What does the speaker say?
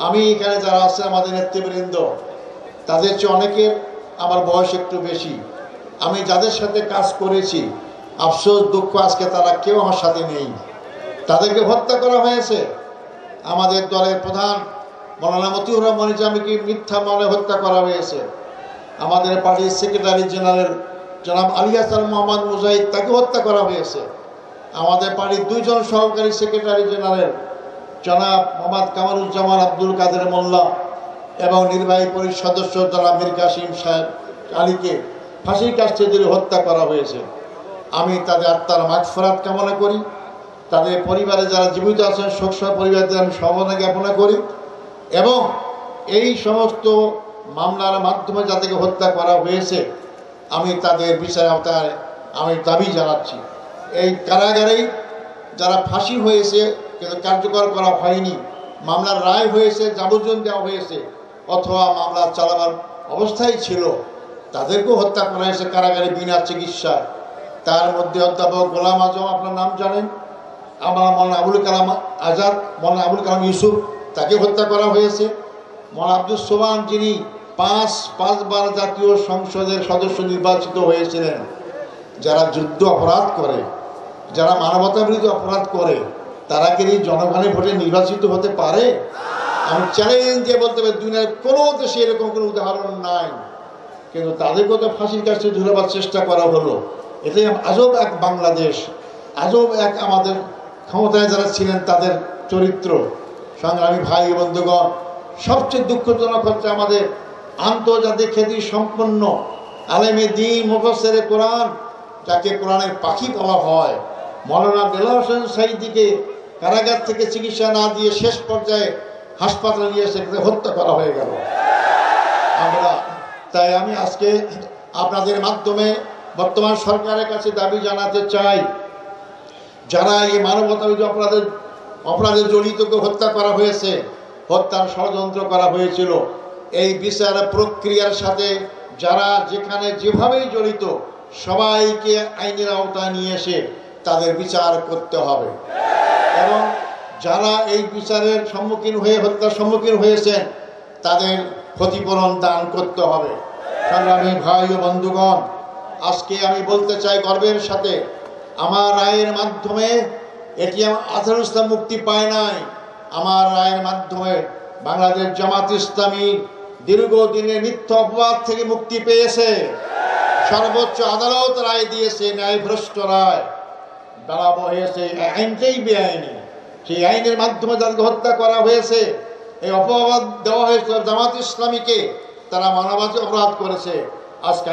আমি এখানে যারা আছে আমাদের নেতৃবৃন্দ, তাদের চেয়ে অনেকের আমার বয়স একটু বেশি। আমি যাদের সাথে কাজ করেছি, আফসোস দুঃখ আজকে তারা কেউ আমার সাথে নেই। তাদেরকে হত্যা করা হয়েছে। আমাদের দলের প্রধান মৌলানা মতিউর রহমান নিজামীকে মিথ্যা মামলায় হত্যা করা হয়েছে। আমাদের পার্টির সেক্রেটারি জেনারেল জনাব আলী হাসান মোহাম্মদ মুজাহিদ, তাকে হত্যা করা হয়েছে। আমাদের পার্টির দুইজন সহকারী সেক্রেটারি জেনারেল জনাব মোহাম্মদ কামারুজ্জামান আব্দুল কাদের মোল্লা এবং নির্বাহী পরিষদ সদস্য জনাব মীর কাসিম সাহেব আলীকে ফাঁসির কাস্টে দিয়ে হত্যা করা হয়েছে। আমি তাদের আত্মার মাগফিরাত কামনা করি। তাদের পরিবারে যারা জীবিত আছেন শোক সহ পরিবারদের আমি সমবেদনা জ্ঞাপন করি এবং এই সমস্ত মামলার মাধ্যমে যাদেরকে হত্যা করা হয়েছে আমি তাদের বিচারের আওতায় আমি দাবি জানাচ্ছি। এই কারাগারেই যারা ফাঁসি হয়েছে কিন্তু কার্যকর করা হয়নি, মামলার রায় হয়েছে, যাবজ্জীবন দেওয়া হয়েছে অথবা মামলা চালাবার অবস্থায় ছিল, তাদেরকেও হত্যা করা হয়েছে কারাগারে বিনা চিকিৎসায়। তার মধ্যে অধ্যাপক গোলাম আজম, আপনার নাম জানেন, আমার মৌলানা আবুল কালাম আজাদ, মৌলানা আবুল কালাম ইউসুফ, তাকে হত্যা করা হয়েছে। মৌলানা আব্দুস সোবহান, যিনি পাঁচবার জাতীয় সংসদের সদস্য নির্বাচিত হয়েছিলেন। যারা যুদ্ধ অপরাধ করে, যারা মানবতা বিরোধী অপরাধ করে, তারা কি জনগণের ভোটে নির্বাচিত হতে পারে? আমি চ্যালেঞ্জ দিয়ে বলতে পারি দুনিয়ার কোনো দেশে এরকম কোনো উদাহরণ নাই। কিন্তু তাদেরকেও তো ফাঁসির কাছে ঝুলাবার চেষ্টা করা হলো। এটাই আজব এক বাংলাদেশ, আজব এক আমাদের ক্ষমতায় যারা ছিলেন তাদের চরিত্র। সংগ্রামী ভাই বন্ধুগণ, সবচেয়ে দুঃখজনক হচ্ছে আমাদের আন্তর্জাতিক খ্যাতি সম্পন্ন আলেমে দ্বীন মুফাসসিরে কোরআন, যাকে কোরআনের পাখি বলা হয়, মৌলানা দেলাওয়ার হোসেন সাঈদীকে কারাগার থেকে চিকিৎসা না দিয়ে শেষ পর্যায়ে হাসপাতালে নিয়ে এসে হত্যা করা হয়ে গেল। তাই আমি আজকে আপনাদের মাধ্যমে বর্তমান সরকারের কাছে দাবি জানাতে চাই, যারা এই মানবতা বিরোধী অপরাধে জড়িতকে হত্যা করা হয়েছে, হত্যার ষড়যন্ত্র করা হয়েছিল, এই বিচার প্রক্রিয়ার সাথে যারা যেখানে যেভাবেই জড়িত সবাইকে আইনের আওতায় নিয়ে এসে তাদের বিচার করতে হবে এবং যারা এই বিচারের সম্মুখীন হয়ে হত্যার সম্মুখীন হয়েছেন তাদের ক্ষতিপূরণ দান করতে হবে। সংগ্রামী ভাই ও বন্ধুগণ, আজকে আমি বলতে চাই গর্বের সাথে, আমার রায়ের মাধ্যমে এটিএম আজহারুল ইসলাম মুক্তি পায় নাই। আমার রায়ের মাধ্যমে বাংলাদেশ জামাত ইসলামী দীর্ঘদিনের মিথ্যা অপবাদ থেকে মুক্তি পেয়েছে। সর্বোচ্চ আদালত রায় দিয়েছে, ন্যায়ভ্রষ্ট রায় দাঁড়াবো হয়েছে, আইনটাই বেআইনি। সেই আইনের মাধ্যমে যাদেরকে হত্যা করা হয়েছে, এই অপবাদ দেওয়া হয়েছে জামাত ইসলামীকে, তারা মানবাধিকার অপরাধ করেছে। আজকে